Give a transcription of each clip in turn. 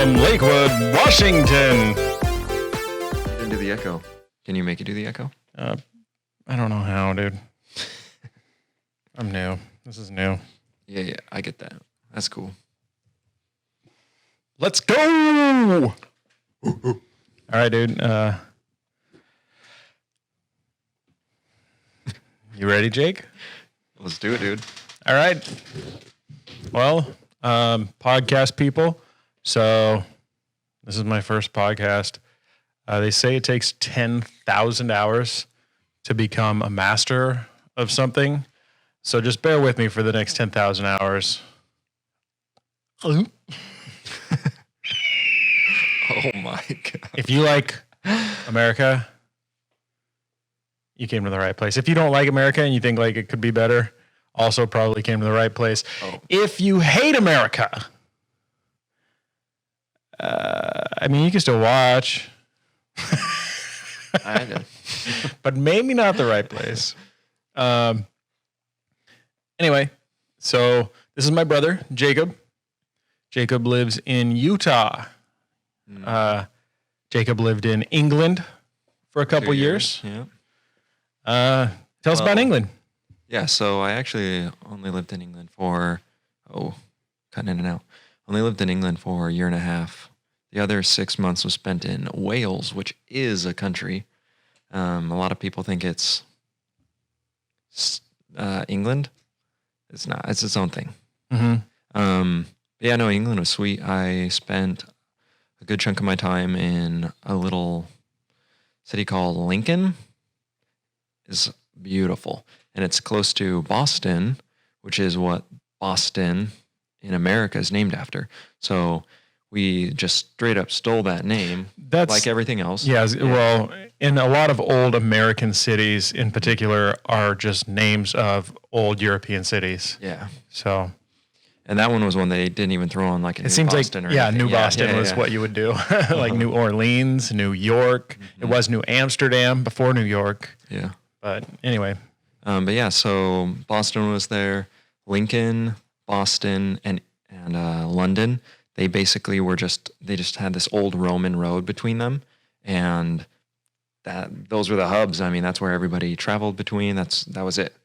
from Lakewood, Washington. You didn't do the echo. Can you make it do the echo? I don't know how, dude. I'm new. This is new. Yeah, I get that. That's cool. Let's go! All right, dude. You ready, Jake? Let's do it, dude. All right. Well, podcast people. So this is my first podcast. They say it takes 10,000 hours to become a master of something. So just bear with me for the next 10,000 hours. Oh my God. If you like America, you came to the right place. If you don't like America and you think like it could be better, also probably came to the right place. Oh. If you hate America, I mean, you can still watch. I did. But maybe not the right place. Anyway, so this is my brother, Jacob. Jacob lives in Utah. Jacob lived in England for a couple years. Yeah. Tell us about England. Yeah, so I actually only lived in England for, cutting in and out. Only lived in England for a year and a half. The other 6 months was spent in Wales, which is a country. A lot of people think it's England. It's not. It's its own thing. Mm-hmm. Yeah, no, England was sweet. I spent a good chunk of my time in a little city called Lincoln. It's beautiful. And it's close to Boston, which is what Boston in America is named after. So we just straight up stole that name, like everything else. Yeah, well, in a lot of old American cities in particular are just names of old European cities. Yeah. So, and that one was one they didn't even throw on like a it seems Boston like, or anything. New Boston was what you would do. Like New Orleans, New York. Mm-hmm. It was New Amsterdam before New York. Yeah. But anyway. But yeah, so Boston was there, Lincoln, Boston, and London. They basically they just had this old Roman road between them, and those were the hubs. I mean, that's where everybody traveled between. That was it.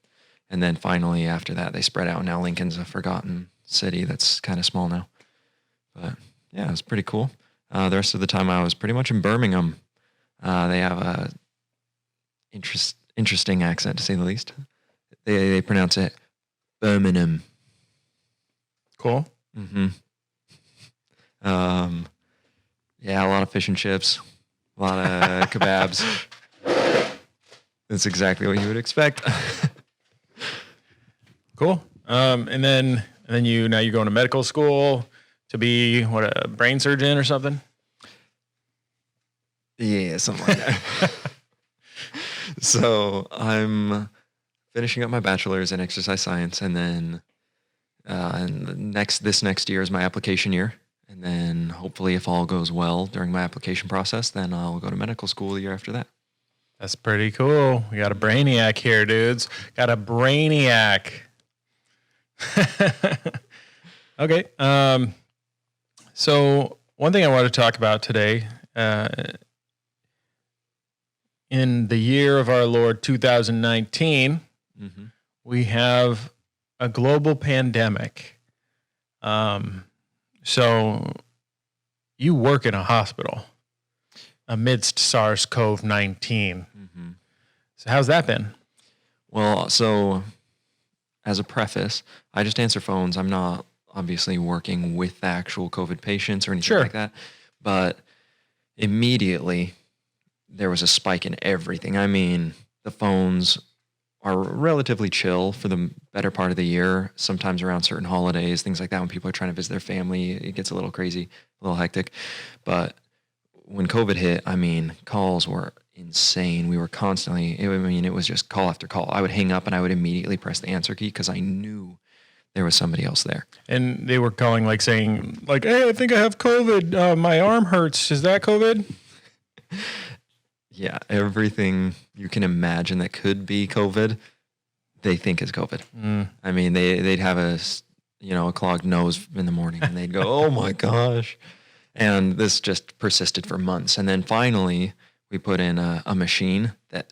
And then finally after that, they spread out. Now Lincoln's a forgotten city that's kind of small now. But yeah, it was pretty cool. The rest of the time I was pretty much in Birmingham. They have a interesting accent, to say the least. They pronounce it Birmingham. Cool. Mm-hmm. Yeah, a lot of fish and chips, a lot of kebabs. That's exactly what you would expect. Cool. And then you're going to medical school to be a brain surgeon or something? Yeah, something like that. So I'm finishing up my bachelor's in exercise science, and then this next year is my application year. And then hopefully if all goes well during my application process, then I'll go to medical school the year after that. That's pretty cool. We got a brainiac here, dudes. Got a brainiac. Okay. So one thing I want to talk about today, in the year of our Lord 2019, mm-hmm. we have a global pandemic. So you work in a hospital amidst SARS-CoV-19. Mm-hmm. So how's that been? Well, so as a preface, I just answer phones. I'm not obviously working with the actual COVID patients or anything like that. But immediately there was a spike in everything. I mean, the phones are relatively chill for the better part of the year, sometimes around certain holidays, things like that. When people are trying to visit their family, it gets a little crazy, a little hectic. But when COVID hit, I mean, calls were insane. We were constantly, it was just call after call. I would hang up and I would immediately press the answer key because I knew there was somebody else there. And they were calling saying, hey, I think I have COVID. My arm hurts. Is that COVID? Yeah, everything you can imagine that could be COVID, they think is COVID. Mm. I mean, they'd have a clogged nose in the morning and they'd go, oh my gosh. And this just persisted for months. And then finally, we put in a machine that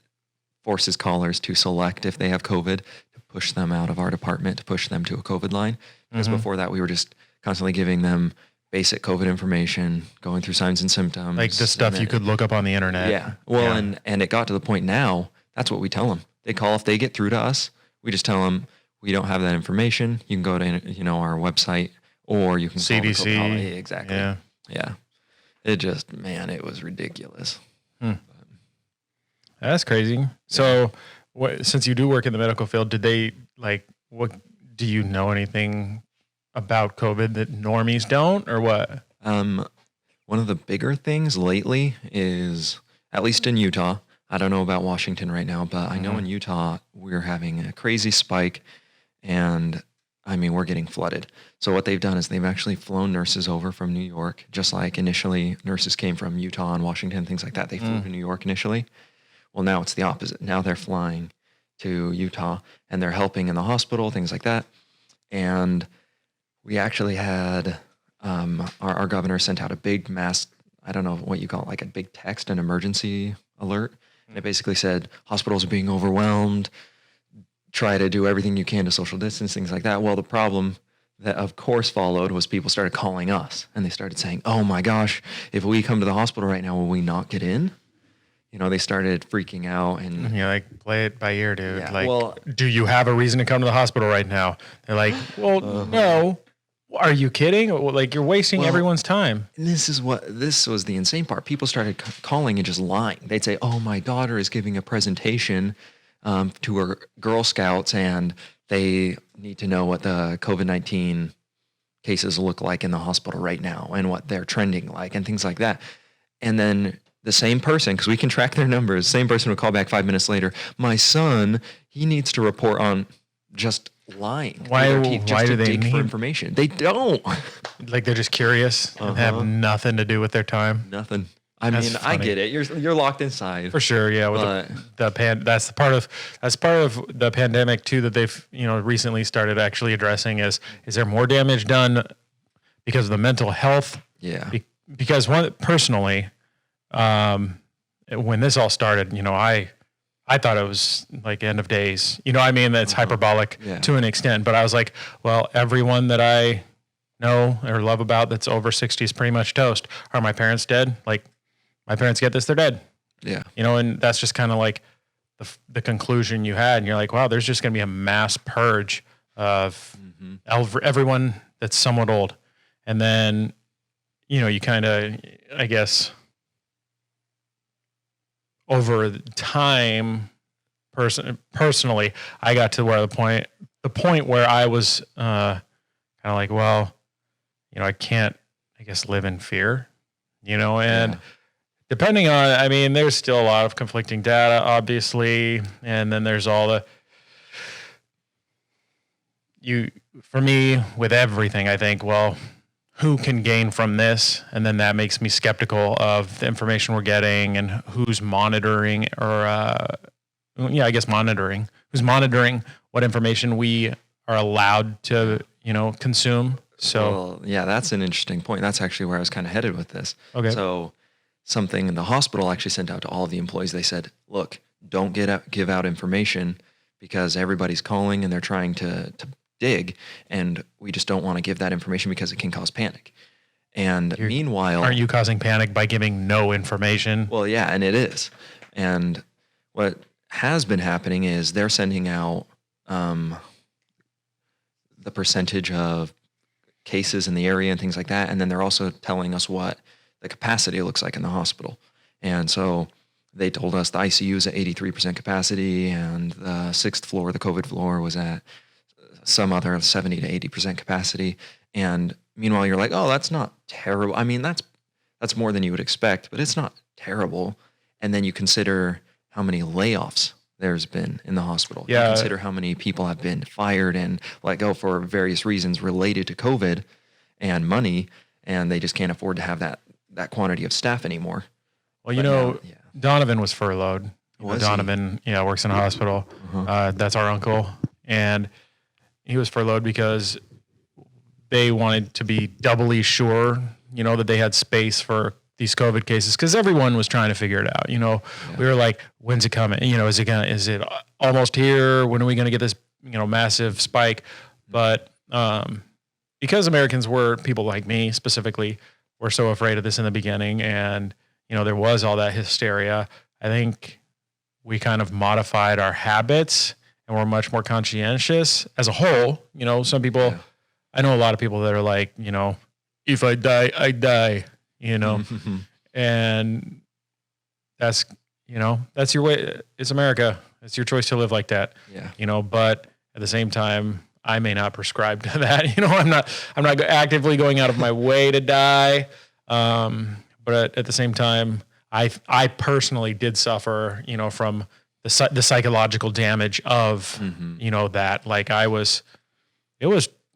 forces callers to select if they have COVID, to push them out of our department, to push them to a COVID line. Because before that, we were just constantly giving them basic COVID information, going through signs and symptoms. Like the stuff you could look up on the internet. Yeah. Well, and it got to the point now, that's what we tell them. They call, if they get through to us, we just tell them, we don't have that information. You can go to, our website, or you can call the CDC. Exactly. Yeah. It just, man, it was ridiculous. That's crazy. So since you do work in the medical field, did they do you know anything about COVID that normies don't, or what? One of the bigger things lately is, at least in Utah, I don't know about Washington right now, but I know in Utah, we're having a crazy spike, and we're getting flooded. So what they've done is they've actually flown nurses over from New York, just like initially nurses came from Utah and Washington, things like that. They flew to New York initially. Well, now it's the opposite. Now they're flying to Utah, and they're helping in the hospital, things like that. And we actually had our governor sent out a big mass, I don't know what you call it, like a big text, an emergency alert. And it basically said, hospitals are being overwhelmed. Try to do everything you can to social distance, things like that. Well, the problem that of course followed was people started calling us, and they started saying, oh my gosh, if we come to the hospital right now, will we not get in? They started freaking out, and you're like, play it by ear, dude. Yeah, like, do you have a reason to come to the hospital right now? They're like, well, no. Are you kidding? Like, you're wasting everyone's time. And this was the insane part. People started calling and just lying. They'd say, oh, my daughter is giving a presentation to her Girl Scouts, and they need to know what the COVID-19 cases look like in the hospital right now and what they're trending like and things like that. And then the same person, because we can track their numbers, same person would call back 5 minutes later. My son, he needs to report on just lying. Why do they need for information? They don't. Like, they're just curious and have nothing to do with their time. Nothing. I get it. You're locked inside for sure. Yeah, with that's part of the pandemic too that they've recently started actually addressing is there more damage done because of the mental health? Yeah. Because personally, when this all started, I thought it was like end of days. That's hyperbolic to an extent, but I was like, well, everyone that I know or love about that's over 60 is pretty much toast. Are my parents dead? Like, my parents get this, they're dead. Yeah. And that's just kind of like the conclusion you had. And you're like, wow, there's just going to be a mass purge of everyone that's somewhat old. And then, you kind of, I guess, over time, personally, I got to where the point where I was kind of like, well, I can't, I guess, live in fear, and depending on, there's still a lot of conflicting data, obviously, and then there's all for me, with everything, I think, well, who can gain from this? And then that makes me skeptical of the information we're getting and who's monitoring monitoring. Who's monitoring what information we are allowed to, consume. So, that's an interesting point. That's actually where I was kind of headed with this. Okay. So something the hospital actually sent out to all of the employees. They said, look, don't give out information because everybody's calling and they're trying to dig, and we just don't want to give that information because it can cause panic. And meanwhile, aren't you causing panic by giving no information? Well, yeah, and it is. And what has been happening is they're sending out the percentage of cases in the area and things like that, and then they're also telling us what the capacity looks like in the hospital. And so they told us the ICU is at 83% capacity, and the 6th floor, the COVID floor, was at some other 70 to 80% capacity. And meanwhile, you're like, oh, that's not terrible. That's more than you would expect, but it's not terrible. And then you consider how many layoffs there's been in the hospital. Yeah. You consider how many people have been fired and let go for various reasons related to COVID and money, and they just can't afford to have that quantity of staff anymore. Well, Donovan was furloughed. Donovan, he? Works in a hospital. That's our uncle. And he was furloughed because they wanted to be doubly sure, that they had space for these COVID cases because everyone was trying to figure it out. We were like, when's it coming? Is it almost here? When are we going to get this, massive spike? But because Americans people like me specifically, were so afraid of this in the beginning and, there was all that hysteria, I think we kind of modified our habits and we're much more conscientious as a whole. Some people, I know a lot of people that are like, if I die, I die, and that's your way. It's America. It's your choice to live like that. Yeah. But at the same time, I may not prescribe to that. I'm not actively going out of my way to die. But at the same time, I personally did suffer, from the psychological damage of, that. Like it was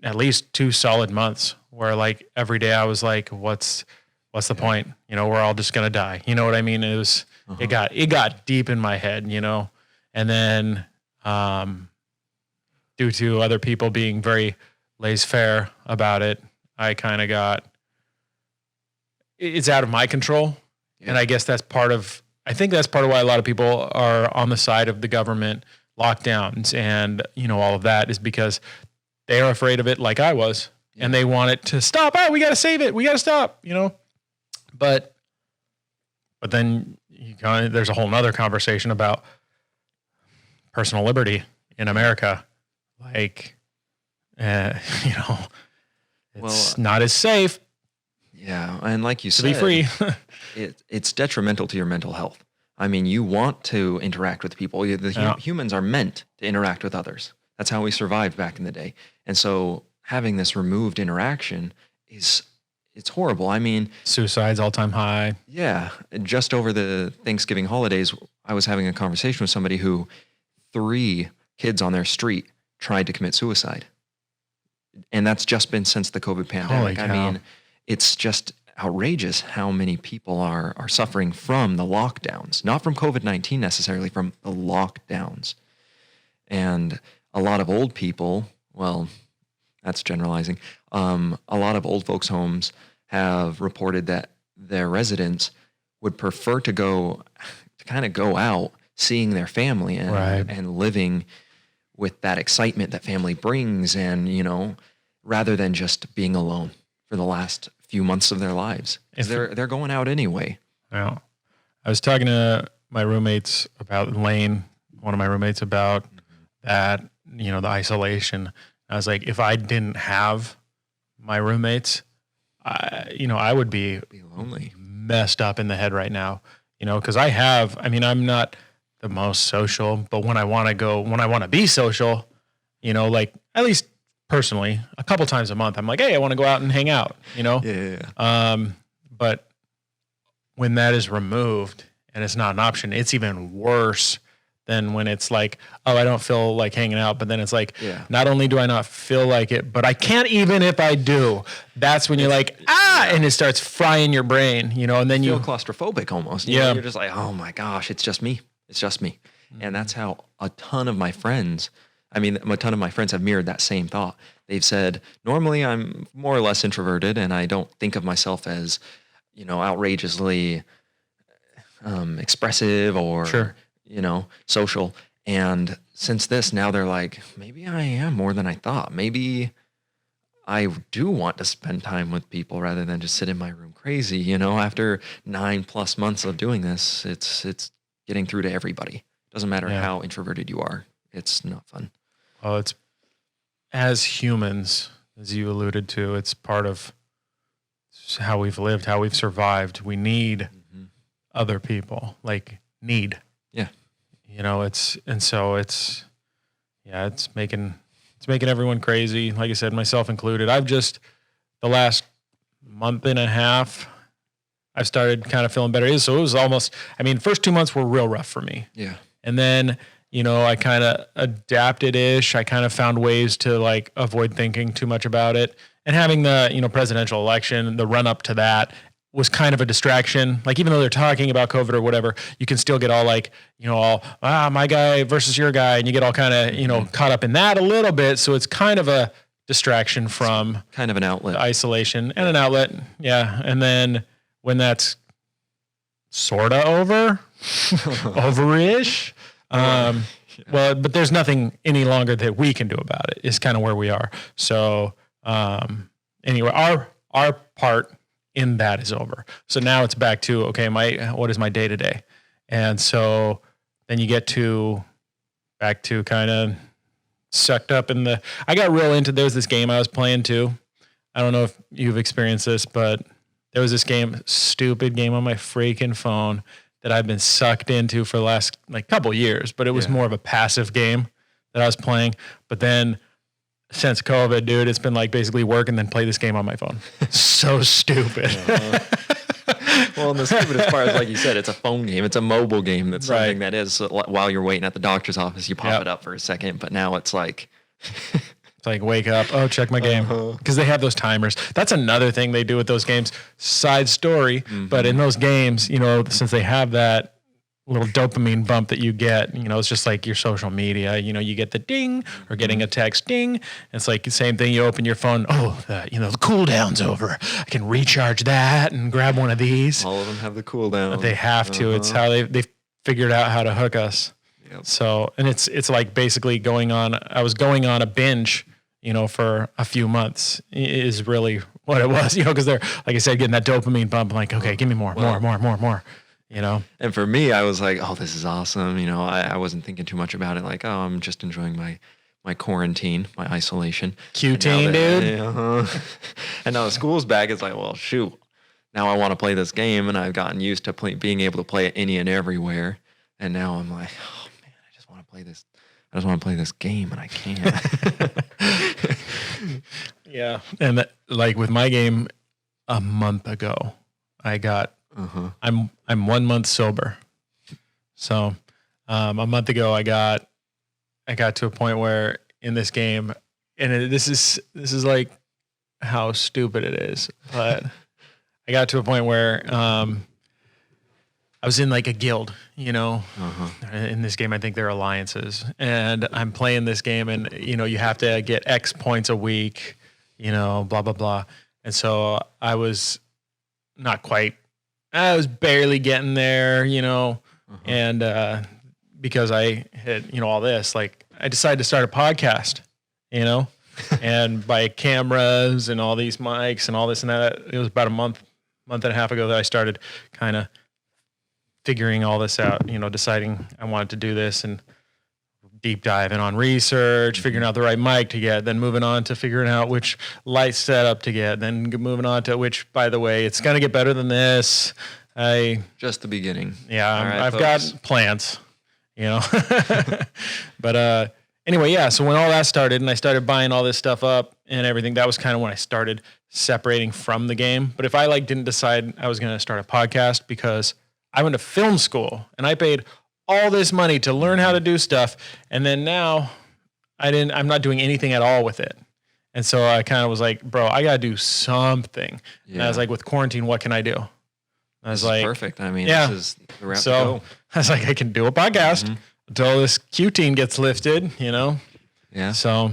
at least 2 solid months where like every day I was like, what's the point? We're all just going to die. You know what I mean? It was, it got deep in my head, and then, due to other people being very laissez-faire about it, I kind of it's out of my control. Yeah. And I guess that's part of why a lot of people are on the side of the government lockdowns and, all of that is because they are afraid of it like I was and they want it to stop. Oh, we got to save it. We got to stop, but then there's a whole nother conversation about personal liberty in America. Like, it's not as safe. Yeah. And like you said, to be free, it's detrimental to your mental health. I mean, you want to interact with people. Humans are meant to interact with others. That's how we survived back in the day. And so having this removed interaction it's horrible. I mean, suicide's all-time high. Yeah. Just over the Thanksgiving holidays, I was having a conversation with somebody who 3 kids on their street tried to commit suicide. And that's just been since the COVID pandemic. I mean, it's just outrageous how many people are suffering from the lockdowns, not from COVID-19 necessarily, from the lockdowns. And a lot of old people, well, that's generalizing. A lot of old folks' homes have reported that their residents would prefer to go out, seeing their family and living with that excitement that family brings and, rather than just being alone for the last few months of their lives. Because they're going out anyway. Yeah. I was talking to my roommates about one of my roommates about that, the isolation. I was like, if I didn't have my roommates, I would be lonely, messed up in the head right now, because I'm not the most social, but when I want to be social, like at least personally, a couple times a month, I'm like, hey, I want to go out and hang out, Yeah. But when that is removed and it's not an option, it's even worse than when it's like, oh, I don't feel like hanging out. But then it's like, not only do I not feel like it, but I can't even if I do. That's when you're like, and it starts frying your brain, and then you feel claustrophobic almost. You're just like, oh my gosh, it's just me. It's just me. Mm-hmm. And that's how a ton of my friends have mirrored that same thought. They've said, normally I'm more or less introverted and I don't think of myself as, outrageously expressive or, social. And since this, now they're like, maybe I am more than I thought. Maybe I do want to spend time with people rather than just sit in my room crazy. After 9+ months of doing this, it's getting through to everybody. Doesn't matter how introverted you are. It's not fun. Well, it's as humans, as you alluded to, it's part of how we've lived, how we've survived. We need other people, need. Yeah. It's making everyone crazy. Like I said, myself included. I've just, the last month and a half, I've started kind of feeling better. So it was almost, first 2 months were real rough for me. Yeah. And then, I kind of adapted-ish. I kind of found ways to avoid thinking too much about it. And having the, presidential election, the run up to that was kind of a distraction. Even though they're talking about COVID or whatever, you can still get all my guy versus your guy. And you get all kind of, caught up in that a little bit. So it's kind of a distraction from kind of an outlet, isolation and an outlet. Yeah. And then when that's sort of over-ish, well, but there's nothing any longer that we can do about it is kind of where we are. So, anyway, our part in that is over. So now it's back to, okay, what is my day to day? And so then you get back to kind of sucked up I got real into, there's this game I was playing too. I don't know if you've experienced this, but there was this stupid game on my freaking phone that I've been sucked into for the last couple years, but it was more of a passive game that I was playing. But then since COVID, dude, it's been basically work and then play this game on my phone. So stupid. Well, and the stupidest part is, like you said, it's a phone game. It's a mobile game. That's something that is, while you're waiting at the doctor's office, you pop it up for a second. But now it's like... It's like, wake up. Oh, check my game. Because they have those timers. That's another thing they do with those games. Side story. But in those games, since they have that little dopamine bump that you get, it's just like your social media. You get the ding or getting a text ding. It's like the same thing. You open your phone. Oh, the cooldown's over. I can recharge that and grab one of these. All of them have the cooldown. They have to. It's how they've figured out how to hook us. Yep. So, and it's like basically I was going on a binge, for a few months is really what it was, because they're, like I said, getting that dopamine bump. I'm like, okay, give me more. And for me, I was like, oh, this is awesome. I wasn't thinking too much about it. Like, oh, I'm just enjoying my quarantine, my isolation. Q-teen, dude. And now the school's back. It's like, well, shoot, now I want to play this game. And I've gotten used to being able to play it any and everywhere. And now I'm like, oh man, I just want to play this game and I can't. Yeah. And with my game a month ago, I got, I'm 1 month sober. So, a month ago I got to a point where in this game, and this is like how stupid it is, but I got to a point where, I was in a guild, in this game. I think they're alliances, and I'm playing this game, and you have to get X points a week, blah blah blah. And so I was barely getting there, and because I had all this, I decided to start a podcast, and buy cameras and all these mics and all this and that. It was about a month and a half ago that I started kind of figuring all this out, deciding I wanted to do this and deep diving on research, figuring out the right mic to get, then moving on to figuring out which light setup to get, then moving on to which, by the way, it's going to get better than this. Just the beginning. Yeah, I've got plans, but anyway, yeah. So when all that started and I started buying all this stuff up and everything, that was kind of when I started separating from the game. But if I didn't decide I was going to start a podcast, because I went to film school and I paid all this money to learn how to do stuff. And then now I'm not doing anything at all with it. And so I kind of was like, bro, I got to do something. Yeah. And I was like, with quarantine, what can I do? I was like, perfect. I mean, this is the route to go. I was like, I can do a podcast until this Q-teen gets lifted, Yeah. So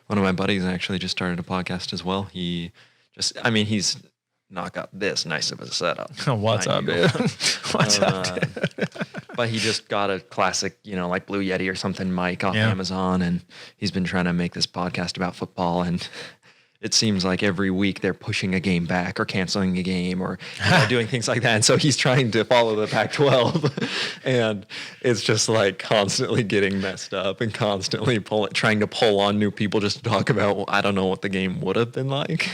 one of my buddies actually just started a podcast as well. He's not got this nice of a setup. What's up, dude? What's up, dude? But he just got a classic, like Blue Yeti or something mic off Amazon, and he's been trying to make this podcast about football, and it seems like every week they're pushing a game back or canceling a game or doing things like that. And so he's trying to follow the Pac-12 and it's just constantly getting messed up and constantly trying to pull on new people just to talk about, I don't know what the game would have been like.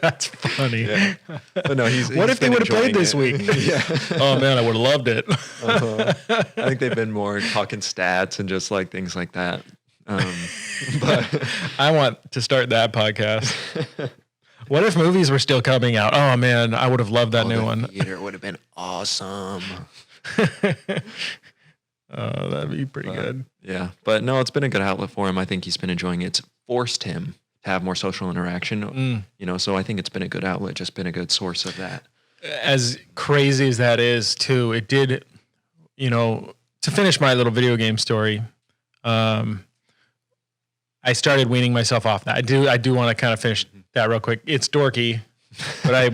That's funny. Yeah. But no, what if they would have played this week? Yeah. Oh man, I would have loved it. I think they've been more talking stats and just things like that. But I want to start that podcast. What if movies were still coming out? Oh man, I would have loved that new one. Theater would have been awesome. Oh, that'd be pretty good. Yeah, but no, it's been a good outlet for him. I think he's been enjoying it. It's forced him to have more social interaction, so I think it's been a good outlet, just been a good source of that. As crazy as that is too, it did, to finish my little video game story, I started weaning myself off that. I do want to kind of finish that real quick. It's dorky, but I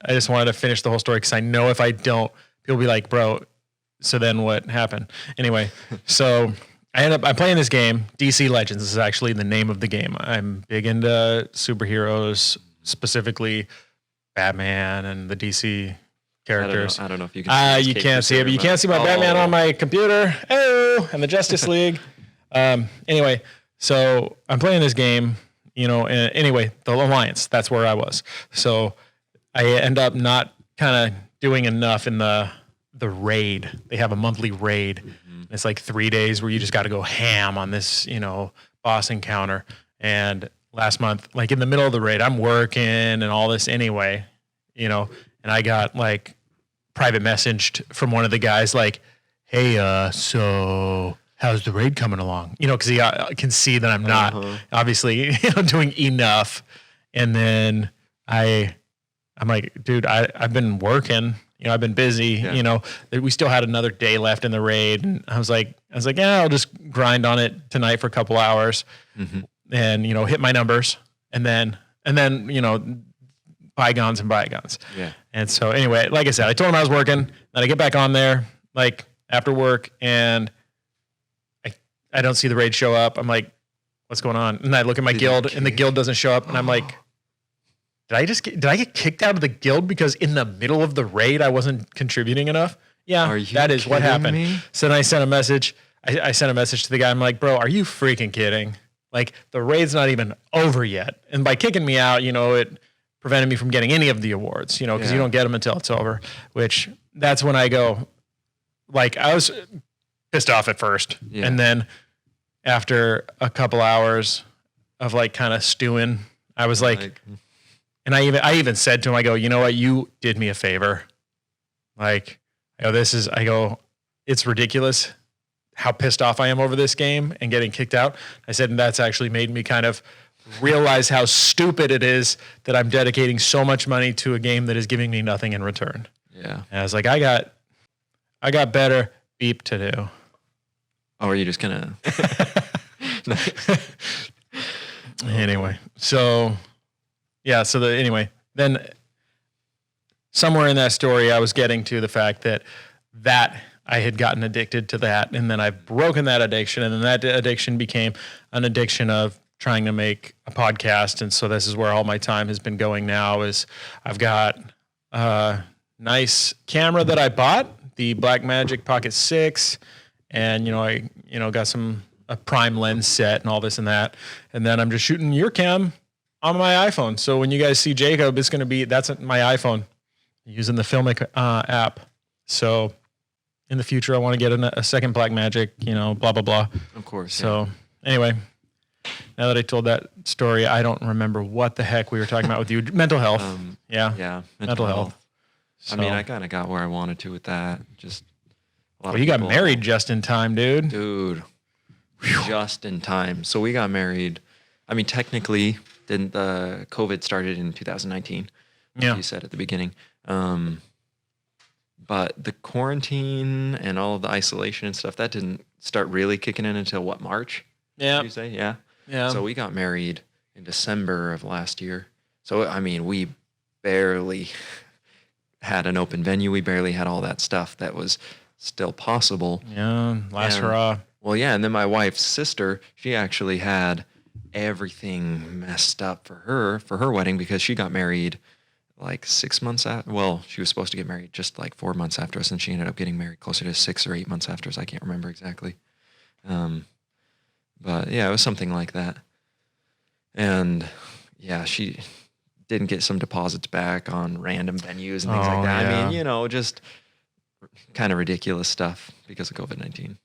just wanted to finish the whole story because I know if I don't, people will be like, bro, so then what happened? Anyway, so I'm playing this game, DC Legends. This is actually the name of the game. I'm big into superheroes, specifically Batman and the DC characters. I don't know if you can. You can't see it, but you can't see my Batman on my computer. Oh, and the Justice League. Anyway, so I'm playing this game, and anyway, the Alliance, that's where I was. So I end up not kind of doing enough in the raid. They have a monthly raid. Mm-hmm. It's like 3 days where you just got to go ham on this, boss encounter. And last month, like in the middle of the raid, I'm working and all this anyway, and I got like private messaged from one of the guys like, hey, so how's the raid coming along? Because he can see that I'm not obviously doing enough. And then I'm like, dude, I've been working, I've been busy, we still had another day left in the raid. And I was like, yeah, I'll just grind on it tonight for a couple hours and, hit my numbers and then, bygones and bygones. Yeah. And so anyway, like I said, I told him I was working, then I get back on there like after work and I don't see the raid show up. I'm like, what's going on? And I look at my guild and the guild doesn't show up. And I'm like, did I get kicked out of the guild because in the middle of the raid, I wasn't contributing enough? Yeah, that is what happened. Me? So then I sent a message. I sent a message to the guy. I'm like, bro, are you freaking kidding? Like the raid's not even over yet. And by kicking me out, it prevented me from getting any of the awards, because you don't get them until it's over, which that's when I go, like I was pissed off at first. Yeah. And then after a couple hours of like kind of stewing, I was like, and I even said to him, I go, you know what? You did me a favor. Like, I go, it's ridiculous how pissed off I am over this game and getting kicked out. I said, and that's actually made me kind of realize how stupid it is that I'm dedicating so much money to a game that is giving me nothing in return. Yeah. And I was like, I got better beep to do. Oh, are you just gonna? Anyway, so yeah, then somewhere in that story, I was getting to the fact that I had gotten addicted to that, and then I've broken that addiction, and then that addiction became an addiction of trying to make a podcast, and so this is where all my time has been going now. Is I've got a nice camera that I bought, the Blackmagic Pocket 6. And, I got a prime lens set and all this and that. And then I'm just shooting your cam on my iPhone. So when you guys see Jacob, that's my iPhone using the Filmic app. So in the future, I want to get a second Blackmagic, blah, blah, blah. Of course. So anyway, now that I told that story, I don't remember what the heck we were talking about with you. Mental health. Yeah. Mental health. So, I kind of got where I wanted to with that. Just. Well, you got married just in time, dude. Dude, just in time. So we got married. Technically, didn't the COVID started in 2019? Yeah, you said at the beginning. But the quarantine and all of the isolation and stuff that didn't start really kicking in until what, March? Yeah, you say yeah. So we got married in December of last year. So we barely had an open venue. We barely had all that stuff that was still possible. Yeah, last hurrah. Well, yeah, and then my wife's sister, she actually had everything messed up for her wedding because she got married like 6 months after. Well, she was supposed to get married just like 4 months after us, and she ended up getting married closer to 6 or 8 months after us. I can't remember exactly. But yeah, it was something like that. And yeah, she didn't get some deposits back on random venues and things like that. Yeah. Just kind of ridiculous stuff because of COVID-19.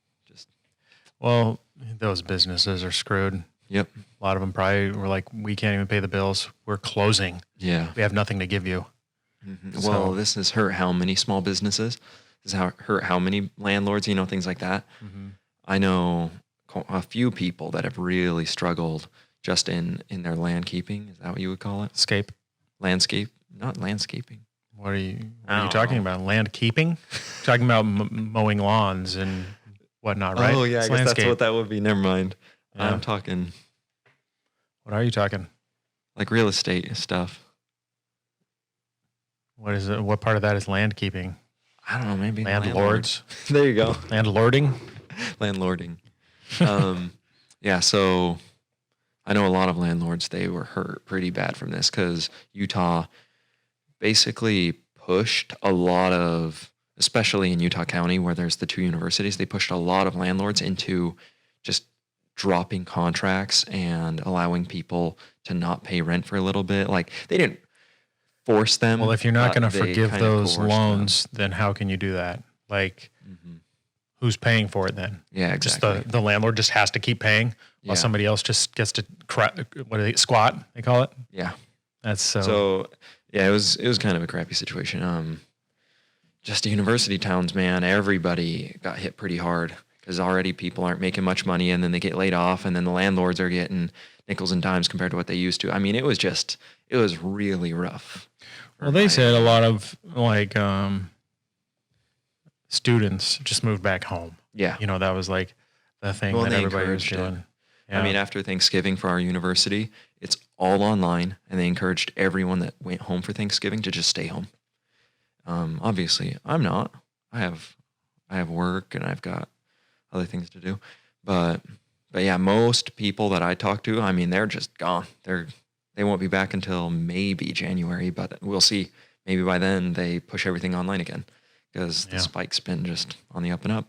Well, those businesses are screwed. Yep. A lot of them probably were like, we can't even pay the bills. We're closing. Yeah. We have nothing to give you. Mm-hmm. So, well, this has hurt how many small businesses? This has hurt how many landlords, things like that. Mm-hmm. I know a few people that have really struggled just in their landkeeping. Is that what you would call it? Landscape? Not landscaping. What are you talking about? Land keeping? Talking about mowing lawns and whatnot, right? Oh, yeah, I guess that's what that would be. Never mind. Yeah. I'm talking What are you talking? Like real estate stuff. What is it? What part of that is land keeping? I don't know, maybe Landlords. There you go. Landlording. Landlording. Yeah, so I know a lot of landlords, they were hurt pretty bad from this because Utah basically pushed a lot of, especially in Utah County where there's the two universities, they pushed a lot of landlords into just dropping contracts and allowing people to not pay rent for a little bit. Like they didn't force them. Well, if you're not going to forgive those loans, them. then how can you do that? Like, who's paying for it then? Yeah, exactly. Just the landlord just has to keep paying while somebody else just gets to squat? They call it. Yeah, that's so. Yeah, it was kind of a crappy situation. Just university towns, man. Everybody got hit pretty hard because already people aren't making much money, and then they get laid off, and then the landlords are getting nickels and dimes compared to what they used to. I mean, it was really rough. Well, they said a lot of like students just moved back home. Yeah, that was like the thing that everybody was doing. Yeah. I mean, after Thanksgiving for our university, it's all online, and they encouraged everyone that went home for Thanksgiving to just stay home. Obviously, I'm not. I have work, and I've got other things to do. But yeah, most people that I talk to, I mean, they're just gone. They won't be back until maybe January, but we'll see. Maybe by then they push everything online again because the spike's been just on the up and up.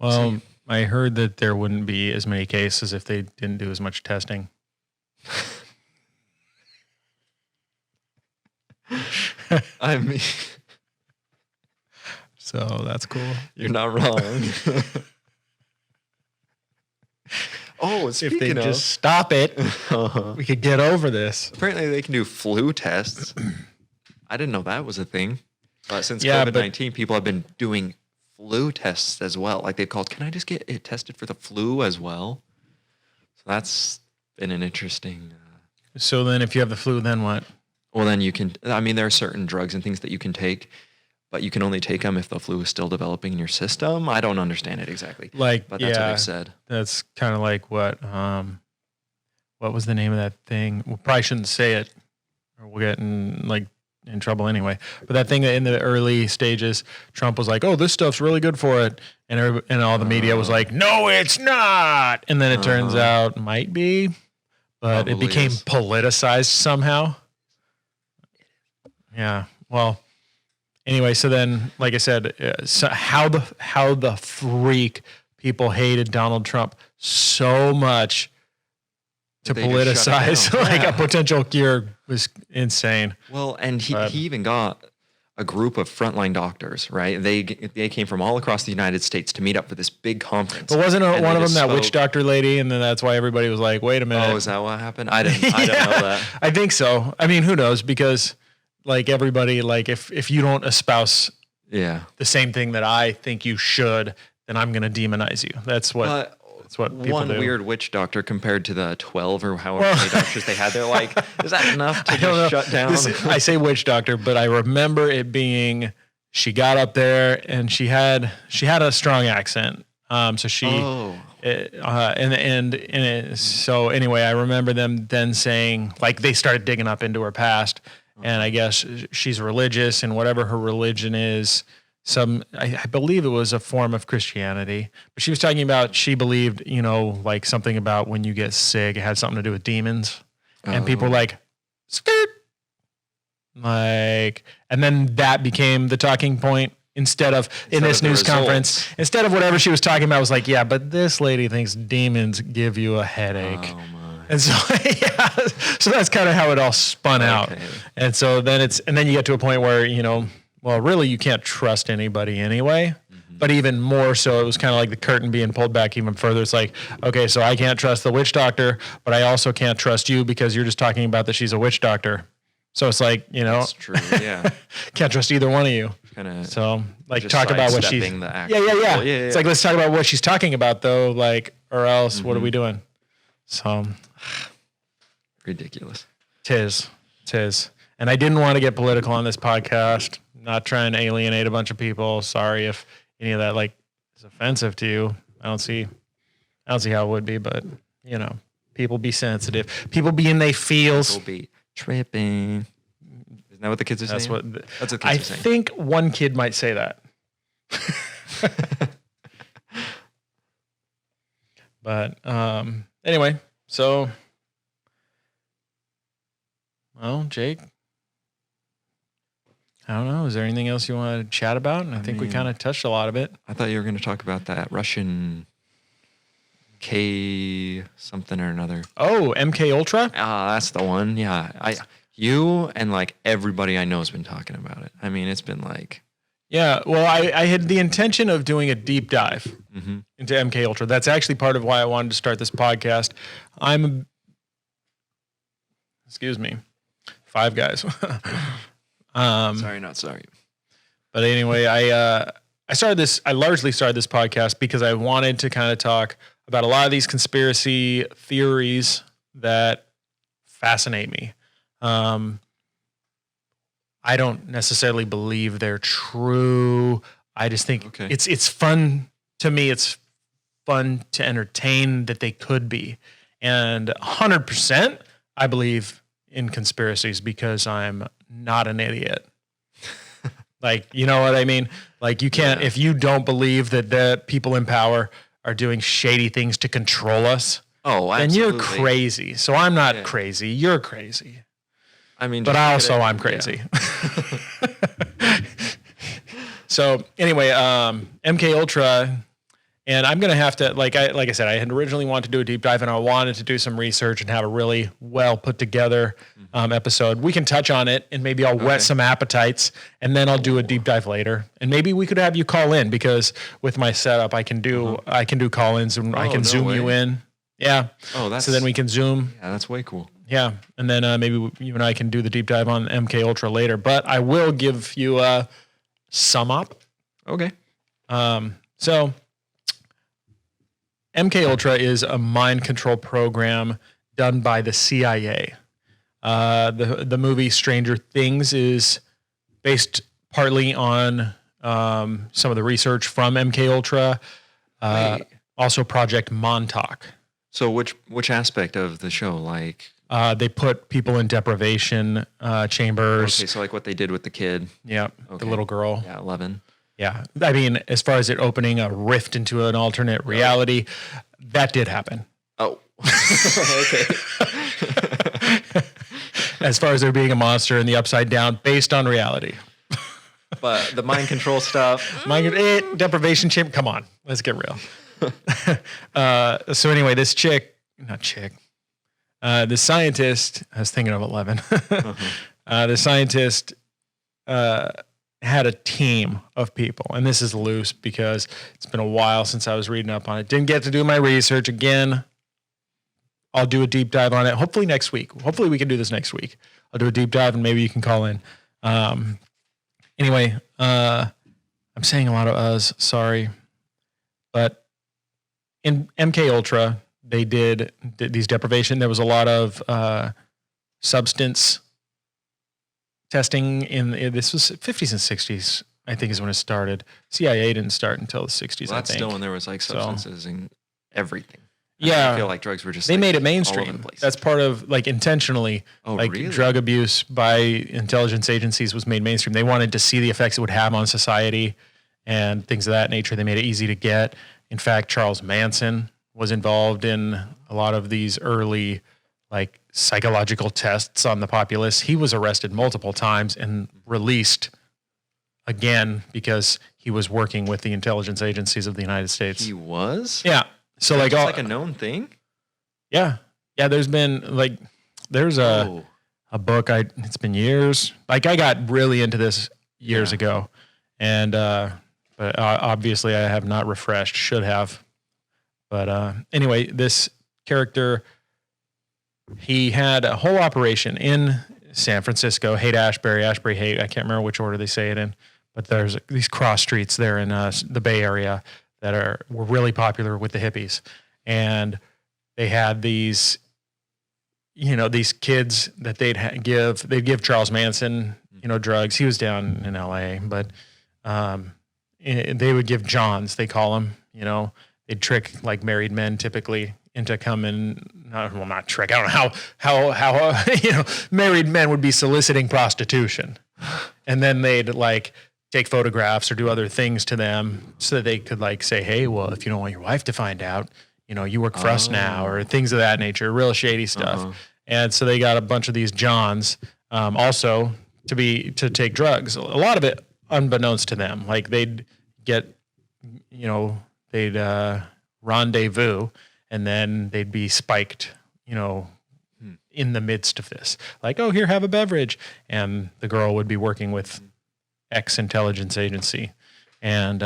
Well, I heard that there wouldn't be as many cases if they didn't do as much testing. I mean, so that's cool. You're not wrong. Oh, if they just stop it, we could get over this. Apparently, they can do flu tests. I didn't know that was a thing. But since COVID-19, people have been doing flu tests as well. Like they've called, can I just get it tested for the flu as well? So that's been an interesting. So then if you have the flu, then what? Well, then you can, I mean, there are certain drugs and things that you can take, but you can only take them if the flu is still developing in your system. I don't understand it exactly. But that's what they've said. That's kind of like what was the name of that thing? We probably shouldn't say it or we'll get in trouble anyway. But that thing that in the early stages, Trump was like, "Oh, this stuff's really good for it," and all the media was like, "No, it's not." And then it turns out might be, but it became politicized somehow. Yeah. Well, anyway, so then, like I said, how the freak people hated Donald Trump so much to politicize a potential cure was insane. Well, and he even got a group of frontline doctors, right? They came from all across the United States to meet up for this big conference. But wasn't one of them that witch doctor lady? And then that's why everybody was like, wait a minute. Oh, is that what happened? I don't know that. I think so. I mean, who knows? Because like everybody, like if you don't espouse the same thing that I think you should, then I'm going to demonize you. That's what people one do. Weird witch doctor compared to the 12 or however many doctors they had. They're like, is that enough to just shut down? I say witch doctor, but I remember it being, she got up there and she had a strong accent. So she, so anyway, I remember them then saying, like, they started digging up into her past, and I guess she's religious, and whatever her religion is, I believe it was a form of Christianity, but she was talking about, she believed, like something about when you get sick, it had something to do with demons, and people were like, skirt, like, and then that became the talking point instead of this news conference, instead of whatever she was talking about was like, yeah, but this lady thinks demons give you a headache. Oh my. And so, so that's kind of how it all spun out. And so then then you get to a point where, well, really, you can't trust anybody anyway. Mm-hmm. But even more so, it was kind of like the curtain being pulled back even further. It's like, okay, so I can't trust the witch doctor, but I also can't trust you because you're just talking about that she's a witch doctor. So it's like, That's true, yeah. Can't trust either one of you. So, like, talk about what she's... Yeah. It's like, let's talk about what she's talking about, though, like, or else what are we doing? So... Ridiculous. Tis. And I didn't want to get political on this podcast. Not trying to alienate a bunch of people. Sorry if any of that is offensive to you. I don't see how it would be, but People be sensitive. People be in they feels. People be tripping. Isn't that what the kids are saying? That's what I kids are saying. think one kid might say that. But anyway, so well, Jake, I don't know. Is there anything else you want to chat about? And I think we kind of touched a lot of it. I thought you were going to talk about that Russian K something or another. Oh, MK Ultra? That's the one. Yeah. You and like everybody I know has been talking about it. I mean, it's been like. Yeah. Well, I had the intention of doing a deep dive into MK Ultra. That's actually part of why I wanted to start this podcast. Excuse me, Five Guys. Sorry, not sorry. But anyway, I largely started this podcast because I wanted to kind of talk about a lot of these conspiracy theories that fascinate me. I don't necessarily believe they're true. I just think it's fun to me. It's fun to entertain that they could be. And 100% I believe in conspiracies because I'm not an idiot. Like, you know what I mean? Like you can't, if you don't believe that the people in power are doing shady things to control us, then you're crazy. So I'm not crazy. You're crazy. I mean, but I'm crazy. Yeah. So anyway, MK Ultra, and I'm gonna have to like I said, I had originally wanted to do a deep dive, and I wanted to do some research and have a really well put together episode. We can touch on it, and maybe I'll whet some appetites, and then I'll do a deep dive later, and maybe we could have you call in because with my setup, I can do call-ins and I can zoom you in. Yeah. Oh, so then we can zoom. Yeah, that's way cool. Yeah, and then maybe you and I can do the deep dive on MK Ultra later. But I will give you a sum up. Okay. So MK Ultra is a mind control program done by the CIA. The movie Stranger Things is based partly on some of the research from MK Ultra. Also, Project Montauk. So which aspect of the show, like? They put people in deprivation chambers. Okay, so like what they did with the kid. Yeah, the little girl. Yeah, 11. Yeah, I mean, as far as it opening a rift into an alternate reality, that did happen. Oh, okay. As far as there being a monster in the Upside Down, based on reality. But the mind control stuff. Deprivation chamber. Come on, let's get real. So anyway, this the scientist, I was thinking of 11. The scientist had a team of people, and this is loose because it's been a while since I was reading up on it. Didn't get to do my research again. I'll do a deep dive on it. Hopefully next week. Hopefully we can do this next week. I'll do a deep dive and maybe you can call in. Anyway, I'm saying a lot of us, sorry. But in MK Ultra, they did these deprivation. There was a lot of substance testing this was 50s and 60s, I think is when it started. CIA didn't start until the 60s, well, I that's think. still when there was like substances in everything. I feel like drugs were just they like made it all mainstream. over the place. That's part of like intentionally really? Drug abuse by intelligence agencies was made mainstream. They wanted to see the effects it would have on society and things of that nature. They made it easy to get. In fact, Charles Manson was involved in a lot of these early like psychological tests on the populace. He was arrested multiple times and released again because he was working with the intelligence agencies of the United States. He was? Yeah. So like like a known thing? Yeah. Yeah, there's been there's a book it's been years. Like I got really into this years ago. And but obviously I have not refreshed, should have. But anyway, this character, he had a whole operation in San Francisco, Haight-Ashbury, Ashbury-Haight. I can't remember which order they say it in, but there's these cross streets there in the Bay Area that were really popular with the hippies. And they had these, these kids that they'd give Charles Manson, drugs. He was down in LA, but they would give Johns, they call them, they'd trick like married men typically into coming. Not trick. I don't know how married men would be soliciting prostitution, and then they'd like take photographs or do other things to them so that they could like say, hey, well, if you don't want your wife to find out, you work for us now, or things of that nature, real shady stuff. And so they got a bunch of these Johns also to take drugs. A lot of it unbeknownst to them. Like they'd get, they'd rendezvous and then they'd be spiked, in the midst of this. Like, oh, here, have a beverage. And the girl would be working with X intelligence agency. And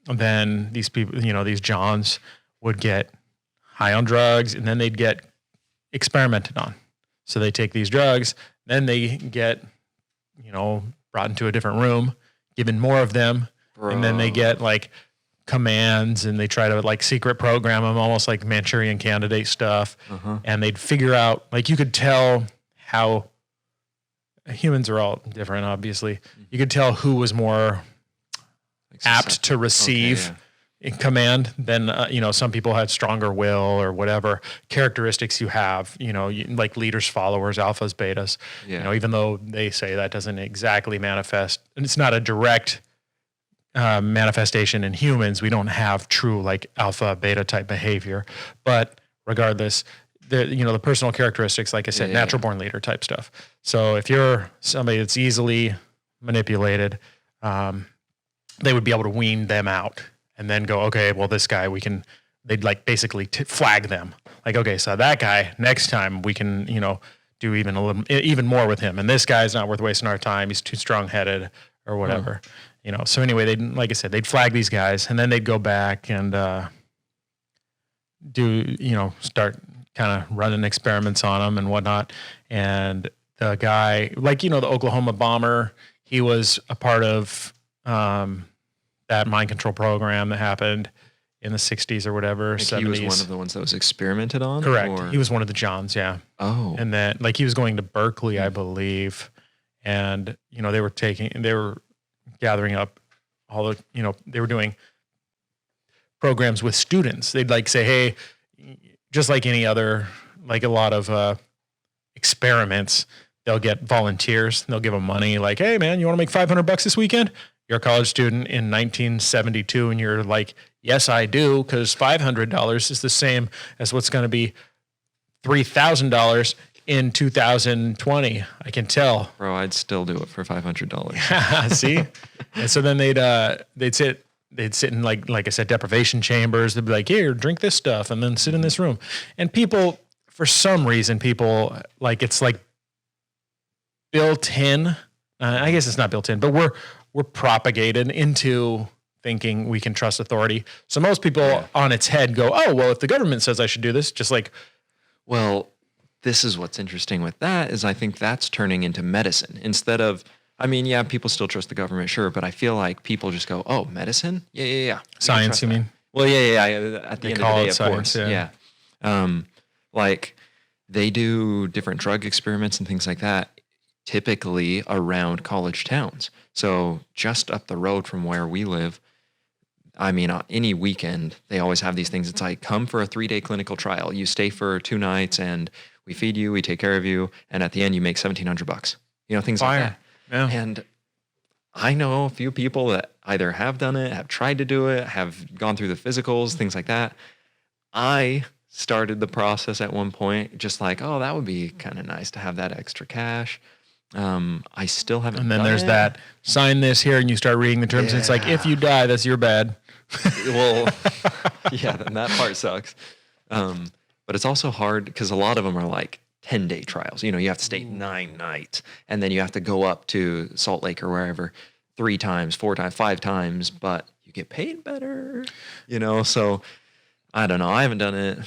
then these people, these Johns would get high on drugs and then they'd get experimented on. So they take these drugs, then they get, brought into a different room, given more of them. Bro. And then they get like commands and they try to like secret program them, almost like Manchurian Candidate stuff. And they'd figure out, like you could tell how humans are all different, obviously. You could tell who was more apt to receive in command than, some people had stronger will or whatever characteristics you have, like leaders, followers, alphas, betas, even though they say that doesn't exactly manifest, and it's not a direct manifestation in humans. We don't have true like alpha, beta type behavior, but regardless, the personal characteristics, like I said, natural born leader type stuff. So if you're somebody that's easily manipulated, they would be able to wean them out and then go, okay, well, this guy, they'd like basically flag them. Like, okay, so that guy, next time we can, do even more with him. And this guy's not worth wasting our time. He's too strong headed or whatever, So anyway, like I said, they'd flag these guys and then they'd go back and, start kind of running experiments on them and whatnot. And the guy, like, the Oklahoma bomber, he was a part of that mind control program that happened in the 60s or whatever, 70s. He was one of the ones that was experimented on? Correct. He was one of the Johns, yeah. Oh. And then, like, he was going to Berkeley, I believe. And, they were gathering up all the, they were doing programs with students. They'd like say, hey, just like any other, like a lot of experiments, they'll get volunteers. They'll give them money. Like, hey, man, you want to make $500 this weekend? You're a college student in 1972, and you're like, yes, I do, because $500 is the same as what's going to be $3,000 in 2020. I can tell. Bro, I'd still do it for $500. See? And so then they'd sit in like I said, deprivation chambers. They'd be like, here, drink this stuff, and then sit in this room. And people, for some reason, like it's like built in. I guess it's not built in, but we're propagated into thinking we can trust authority. So most people on its head go, oh, well, if the government says I should do this, just like, well, this is what's interesting with that is I think that's turning into medicine instead of, people still trust the government, sure, but I feel like people just go, oh, medicine? Yeah. Science, you mean? Well, yeah. At the end of the day, of course. Yeah. Like they do different drug experiments and things like that, typically around college towns. So just up the road from where we live, any weekend, they always have these things. It's like, come for a 3-day clinical trial. You stay for 2 nights and we feed you, we take care of you. And at the end, you make $1,700, things like that. Yeah. And I know a few people that either have done it, have tried to do it, have gone through the physicals, things like that. I started the process at one point, just like, oh, that would be kind of nice to have that extra cash. I still haven't. And then there's that sign this here, and you start reading the terms. And it's like, if you die, that's your bad. Well, yeah, then that part sucks. But it's also hard because a lot of them are like 10-day trials. You have to stay 9 nights, and then you have to go up to Salt Lake or wherever 3 times, 4 times, 5 times, but you get paid better. So I don't know. I haven't done it.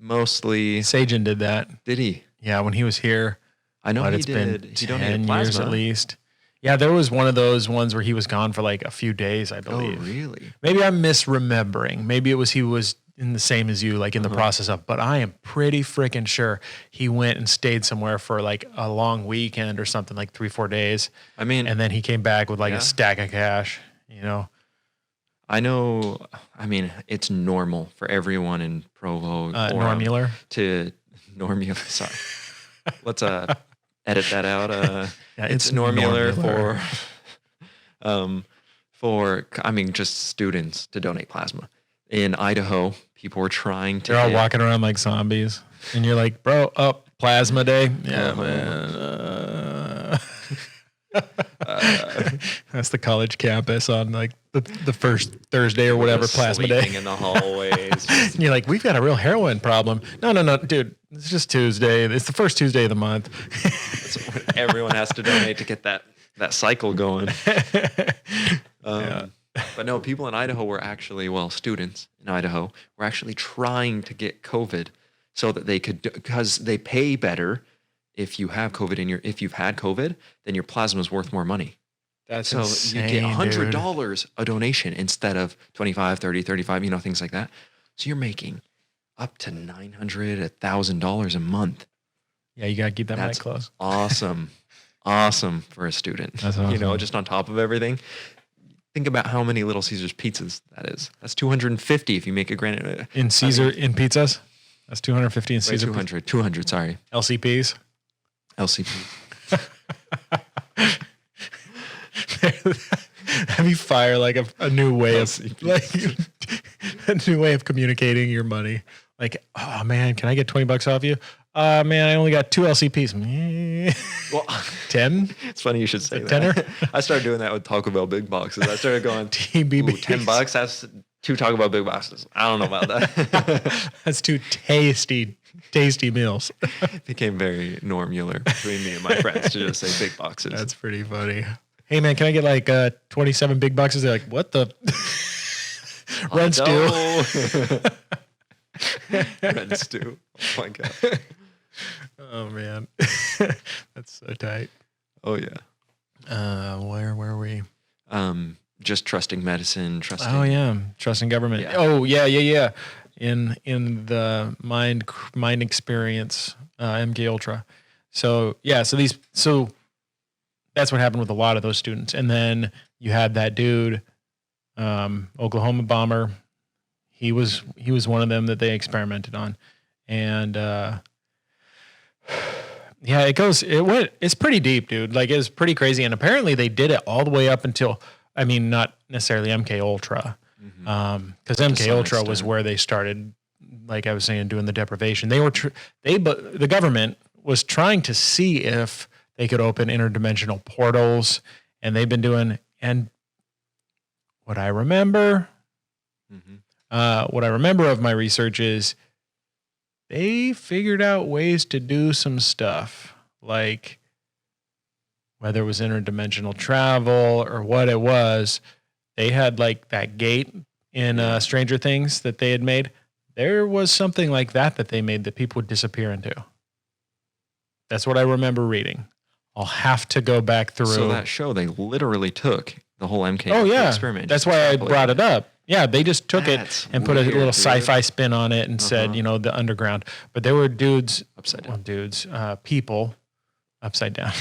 Mostly, Sajan did that. Did he? Yeah, when he was here. I know he it's did. Been he 10 years at least. Yeah, there was one of those ones where he was gone for like a few days, I believe. Oh, really? Maybe I'm misremembering. Maybe he was in the same as you, like in the process of, but I am pretty freaking sure he went and stayed somewhere for like a long weekend or something, like 3-4 days. And then he came back with like a stack of cash, I know. I mean, it's normal for everyone in Provo Normular. to normular. Sorry, let's edit that out. Yeah, it's normular for I mean, just students to donate plasma. In Idaho, people were trying to. They're all walking around like zombies, and you're like, bro, plasma day. Yeah, man. That's the college campus on like the first Thursday or whatever, plasma day. In the hallways. And you're like, we've got a real heroin problem. No, dude. It's just Tuesday. It's the first Tuesday of the month. Everyone has to donate to get that cycle going. But no, people in Idaho were actually, students in Idaho were actually trying to get COVID so that they could, because they pay better if you have COVID if you've had COVID, then your plasma is worth more money. That's insane, you get $100 a donation instead of 25, 30, 35, things like that. So you're making up to $900, $1,000 a month. Yeah, you got to keep that mic close. Awesome. Awesome for a student. That's awesome. Just on top of everything. Think about how many Little Caesars pizzas that is. That's 250 if you make a granite. In pizzas? That's 250 in Caesar. 200, sorry. LCPs? LCP. Have you fire like a new way of a new way of communicating your money? Like, oh man, can I get $20 off you? Man, I only got 2 LCPs. Well, 10? It's funny you should say that. Tenner? I started doing that with Taco Bell big boxes. I started going, TBB. $10. That's 2 Taco Bell big boxes. I don't know about that. That's 2 tasty meals. It became very normular between me and my friends to just say big boxes. That's pretty funny. Hey man, can I get like 27 big boxes? They're like, what the? Red stew. Red stew. Oh my god. Oh man, that's so tight. Oh yeah. Where were we? Just trusting medicine. Oh yeah, trusting government. Yeah. Oh yeah. In the mind experience, MK Ultra. So yeah, so that's what happened with a lot of those students. And then you had that dude, Oklahoma bomber. He was one of them that they experimented on. And yeah, it's pretty deep, dude. Like it's pretty crazy. And apparently they did it all the way up until, not necessarily MK Ultra. Because MK Ultra was where they started, like I was saying, doing the deprivation. The government was trying to see if they could open interdimensional portals, and they've been doing. And what I remember of my research is they figured out ways to do some stuff, like whether it was interdimensional travel or what it was. They had like that gate in Stranger Things that they had made. There was something like that they made that people would disappear into. That's what I remember reading. I'll have to go back through. So that show, they literally took the whole MK experiment. That's why I brought it up. Yeah, they just took it and put a little sci-fi spin on it and said, the underground. But there were dudes, upside down. People, upside down.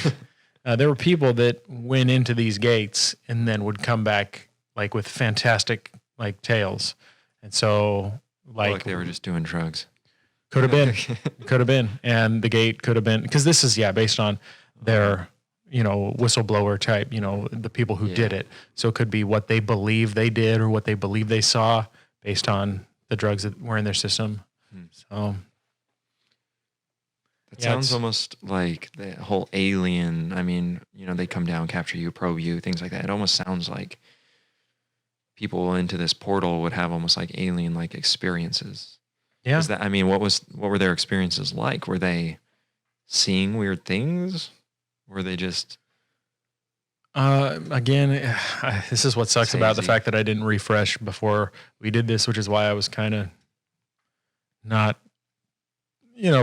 There were people that went into these gates and then would come back like with fantastic like tales. And so like they were just doing drugs. Could have been. And the gate could have been, because this is based on their, whistleblower type, the people who did it. So it could be what they believe they did or what they believe they saw based on the drugs that were in their system. So it sounds almost like the whole alien. I mean, they come down, capture you, probe you, things like that. It almost sounds like people into this portal would have almost like alien-like experiences. Yeah. Is that? I mean, what were their experiences like? Were they seeing weird things? Were they just? Again, this is what sucks about the fact that I didn't refresh before we did this, which is why I was kind of not,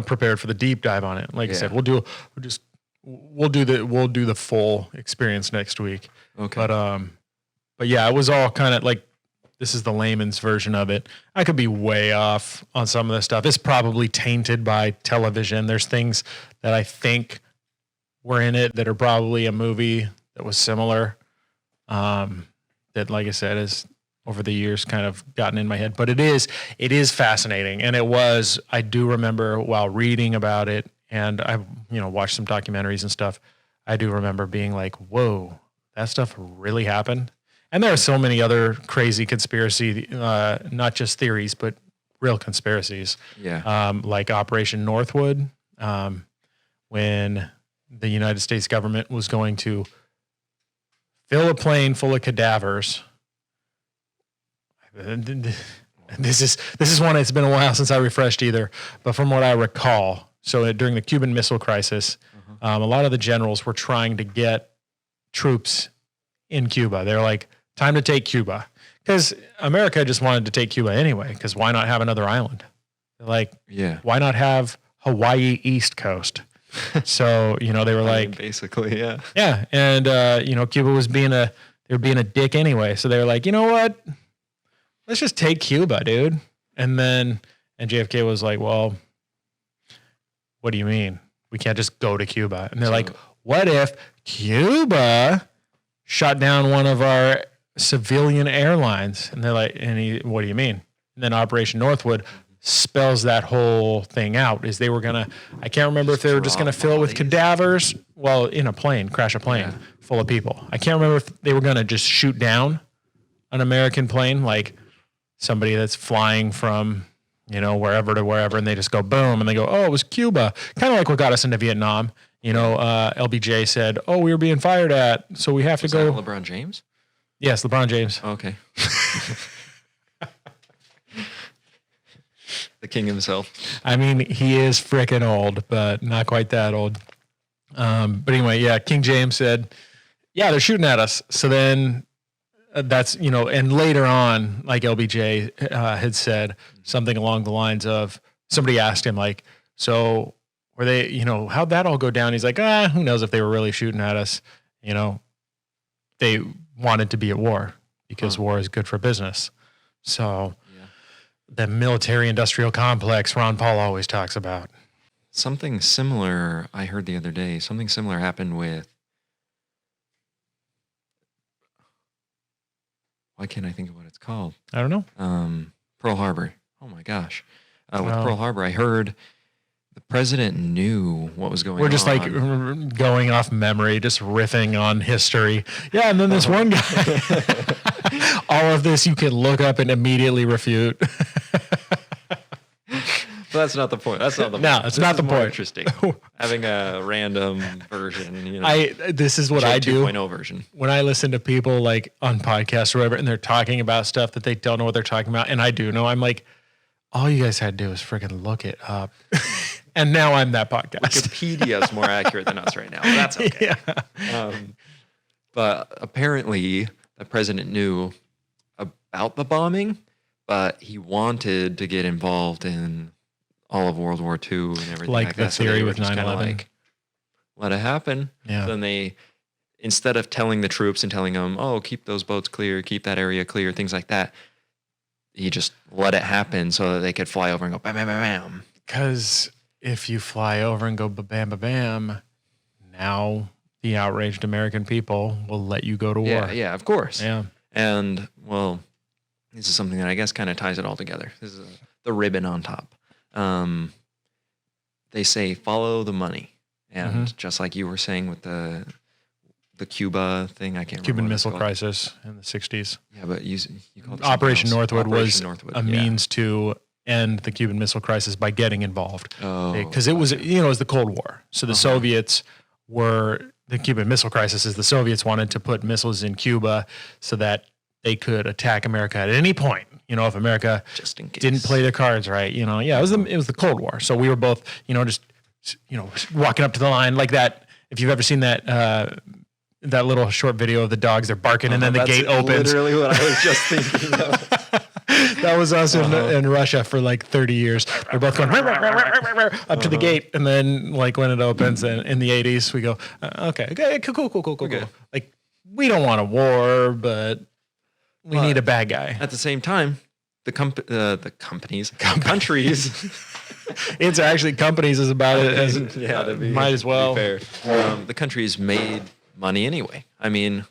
prepared for the deep dive on it. Like I said, we'll do the full experience next week. Okay. But yeah, it was all kind of like, this is the layman's version of it. I could be way off on some of this stuff. It's probably tainted by television. There's things that I think were in it that are probably a movie that was similar. That, like I said, is over the years kind of gotten in my head, but it is fascinating. And I do remember while reading about it, and I, watched some documentaries and stuff, I do remember being like, whoa, that stuff really happened. And there are so many other crazy conspiracy, not just theories, but real conspiracies. Yeah. Like Operation Northwood, when the United States government was going to fill a plane full of cadavers. This is one, it's been a while since I refreshed either, but from what I recall, so during the Cuban Missile Crisis, a lot of the generals were trying to get troops in Cuba. They're like, time to take Cuba. Because America just wanted to take Cuba anyway, because why not have another island? Like, why not have Hawaii East Coast? So, they were like, basically, yeah. Yeah. And, Cuba was they were being a dick anyway. So they were like, you know what? Let's just take Cuba, dude. And JFK was like, well, what do you mean? We can't just go to Cuba. And they're like, what if Cuba shot down one of our civilian airlines? And they're like, what do you mean? And then Operation Northwood spells that whole thing out. Is they were going to, I can't remember if they were just going to fill it with cadavers. Well, in a plane, crash a plane full of people. I can't remember if they were going to just shoot down an American plane, like somebody that's flying from, wherever to wherever, and they just go boom, and they go, oh, it was Cuba. Kind of like what got us into Vietnam. LBJ said, oh, we were being fired at, so we have to go. That LeBron James? Yes, LeBron James. Okay. The king himself. I mean, he is freaking old, but not quite that old. But anyway, King James said, yeah, they're shooting at us. So then that's, and later on, like LBJ had said something along the lines of, somebody asked him, like, so were they, how'd that all go down? He's like, who knows if they were really shooting at us? They wanted to be at war because war is good for business. So the military industrial complex Ron Paul always talks about. Something similar, I heard the other day, something similar happened with, why can't I think of what it's called? I don't know. Pearl Harbor. Oh my gosh. With Pearl Harbor, I heard the president knew what was going on. We're just like going off memory, just riffing on history. Yeah, and then this one guy, all of this you can look up and immediately refute. But that's not the point. That's not the point. No, it's not the point. Interesting. Having a random version, this is what I do. 2.0 version. When I listen to people like on podcasts or whatever, and they're talking about stuff that they don't know what they're talking about, and I do know, I'm like, all you guys had to do is freaking look it up. And now I'm that podcast. Wikipedia is more accurate than us right now. That's okay. Yeah. But apparently the president knew about the bombing, but he wanted to get involved in all of World War II and everything like the that. theory so with 9/11. Like, let it happen. Yeah. Then they, instead of telling the troops and telling them, oh, keep those boats clear, keep that area clear, things like that, he just let it happen so that they could fly over and go bam, bam, bam, bam. Because if you fly over and go bam, bam, bam, now the outraged American people will let you go to war. Yeah, of course. Yeah. And, well, this is something that I guess kind of ties it all together. This is the ribbon on top. They say follow the money, and just like you were saying with the Cuba thing, I can't remember. Cuban Missile Crisis in the 60s. Yeah, but you called it Operation Northwood Operation was Northwood, a means to end the Cuban Missile Crisis by getting involved. Oh, because it was, it was the Cold War. So the Soviets were, the Cuban Missile Crisis is the Soviets wanted to put missiles in Cuba so that they could attack America at any point. If America just in case didn't play their cards right, it was the Cold War. So we were both, just walking up to the line like that. If you've ever seen that that little short video of the dogs, they're barking and then the gate opens. Literally what I was just thinking of. That was us in Russia for like 30 years. We're both going up to the gate, and then like when it opens, and in the 80s we go, okay, cool. Like we don't want a war, but we need a bad guy. At the same time, the countries. It's actually companies is about it as might as well. To be fair. The countries made money anyway. I mean,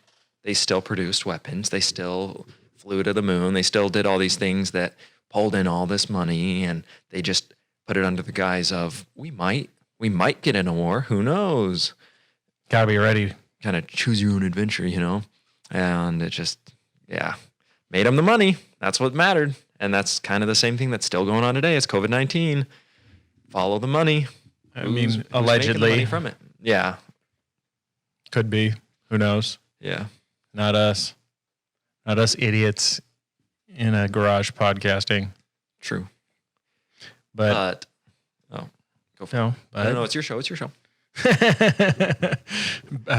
they still produced weapons. They still flew to the moon. They still did all these things that pulled in all this money, and they just put it under the guise of we might get in a war. Who knows? Gotta be ready. Kind of choose your own adventure, you know? And it just, made them the money. That's what mattered. And that's kind of the same thing that's still going on today. It's COVID-19. Follow the money. Who's allegedly money from it. Yeah. Could be. Who knows? Yeah. Not us. Not us idiots in a garage podcasting. True. But go for it. No, it's your show. It's your show.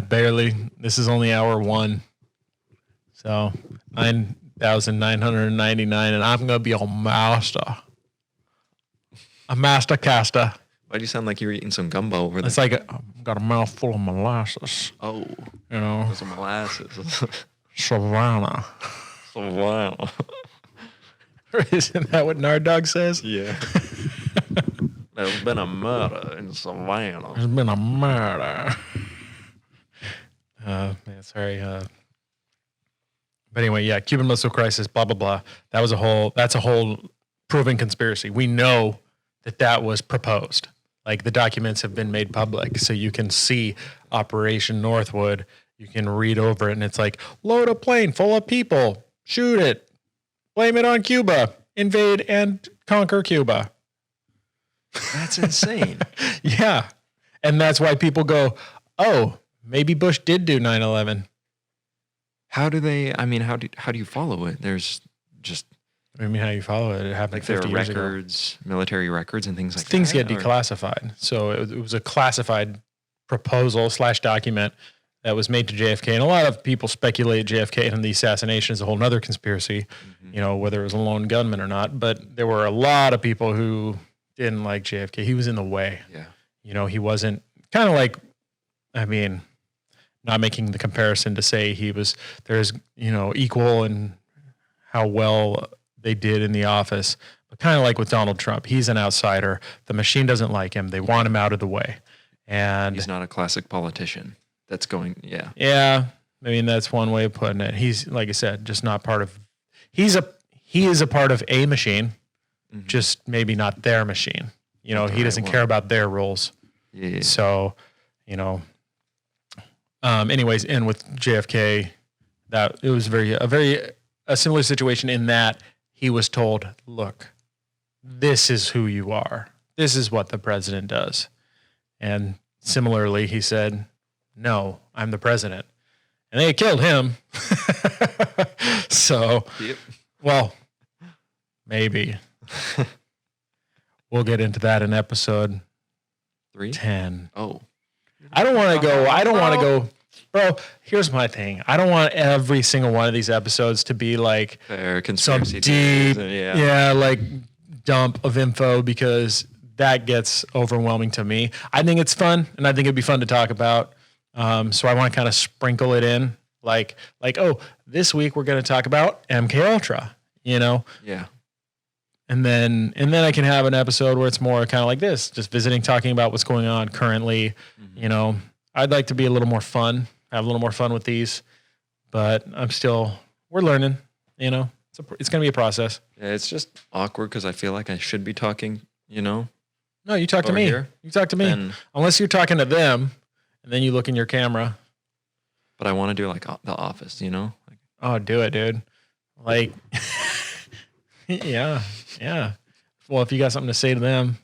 Barely. This is only hour 1. So 9,999, and I'm gonna be a master. A master caster. Why do you sound like you were eating some gumbo over there? It's like I've got a mouthful of molasses. Oh, you know, some molasses. Savannah. Savannah. Isn't that what Nard Dog says? Yeah. There's been a murder in Savannah. There's been a murder. Man, sorry. But anyway, yeah, Cuban Missile Crisis, blah, blah, blah. That's a whole proven conspiracy. We know that was proposed. Like the documents have been made public. So you can see Operation Northwood. You can read over it and it's like, load a plane full of people, shoot it, blame it on Cuba, invade and conquer Cuba. That's insane. Yeah. And that's why people go, oh, maybe Bush did do 9/11. How do you follow it? There's just... I mean, how you follow it? It happened like 50 years ago. Records, military records and things like that. Things get declassified. So it was a classified proposal / document that was made to JFK. And a lot of people speculate JFK and the assassination is a whole nother conspiracy, you know, whether it was a lone gunman or not. But there were a lot of people who didn't like JFK. He was in the way. Yeah. You know, he wasn't kind of like, I mean, not making the comparison to say there's, you know, equal in how well they did in the office, but kind of like with Donald Trump, he's an outsider. The machine doesn't like him. They want him out of the way. And he's not a classic politician that's going, Yeah. I mean, that's one way of putting it. He's, like I said, just not part of, he is a part of a machine, just maybe not their machine. You know, he doesn't care about their rules. Yeah. So, you know, anyways, and with JFK, that it was a similar situation in that he was told, look, this is who you are. This is what the president does. And similarly, he said, no, I'm the president. And they killed him. So, well, maybe. We'll get into that in episode 10. Oh. I don't want to go, bro, here's my thing. I don't want every single one of these episodes to be like some deep, like dump of info, because that gets overwhelming to me. I think it's fun, and I think it'd be fun to talk about. So I want to kind of sprinkle it in, like, oh, this week we're going to talk about MK Ultra, you know? Yeah. And then I can have an episode where it's more kind of like this, just visiting, talking about what's going on currently. You know, I'd like to be a little more fun, have a little more fun with these, but we're learning, you know, it's going to be a process. Yeah, it's just awkward because I feel like I should be talking, you know? No, you talk to me. Here. You talk to me. Unless you're talking to them and then you look in your camera. But I want to do like The Office, you know? Oh, do it, dude. Like, yeah. Well, if you got something to say to them,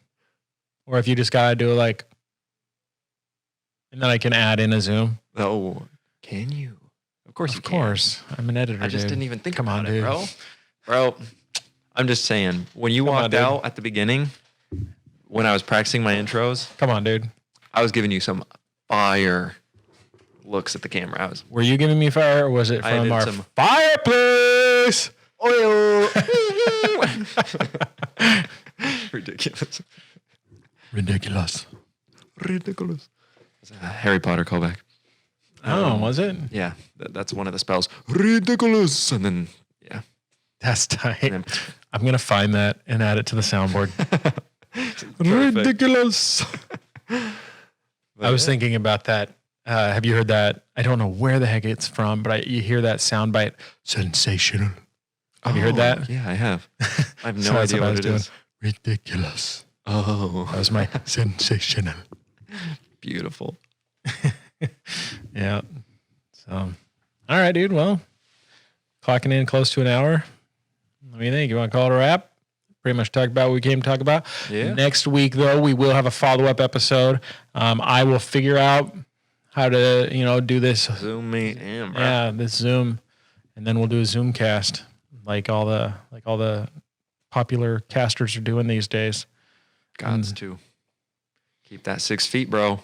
or if you just got to do it like, and then I can add in a Zoom. Oh, can you? Of course you can. Of course. I'm an editor, I just dude. didn't even think Come about on, it, dude. Bro, I'm just saying, when you walked out at the beginning, when I was practicing my intros. Come on, dude. I was giving you some fire looks at the camera. Were you giving me fire, or was it from our fireplace? Oil. Ridiculous. It's a Harry Potter callback. Oh, was it? Yeah, that's one of the spells. Ridiculous. And then, yeah. That's tight. I'm going to find that and add it to the soundboard. Ridiculous. I was thinking about that. Have you heard that? I don't know where the heck it's from, but you hear that soundbite. Sensational. Have you heard that? Yeah, I have. I have no So that's idea what I what was it doing. is. Ridiculous. Oh, That was my sensational. beautiful. Yeah. So, all right, dude. Well, clocking in close to an hour. What do you think? You want to call it a wrap? Pretty much talked about what we came to talk about. Yeah. Next week, though, we will have a follow-up episode. I will figure out how to, do this. Zoom me in, bro. Yeah, this Zoom, and then we'll do a Zoom cast like all the popular casters are doing these days. Gods to keep that 6 feet, bro.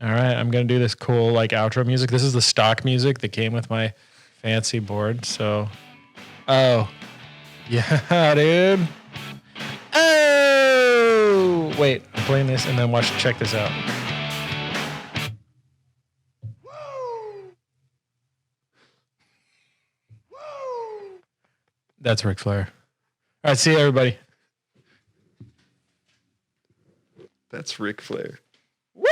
All right, I'm gonna do this cool outro music. This is the stock music that came with my fancy board. So, oh, yeah, dude. Oh, wait, I'm playing this, and then check this out. That's Ric Flair. All right, see you, everybody. That's Ric Flair. Woo!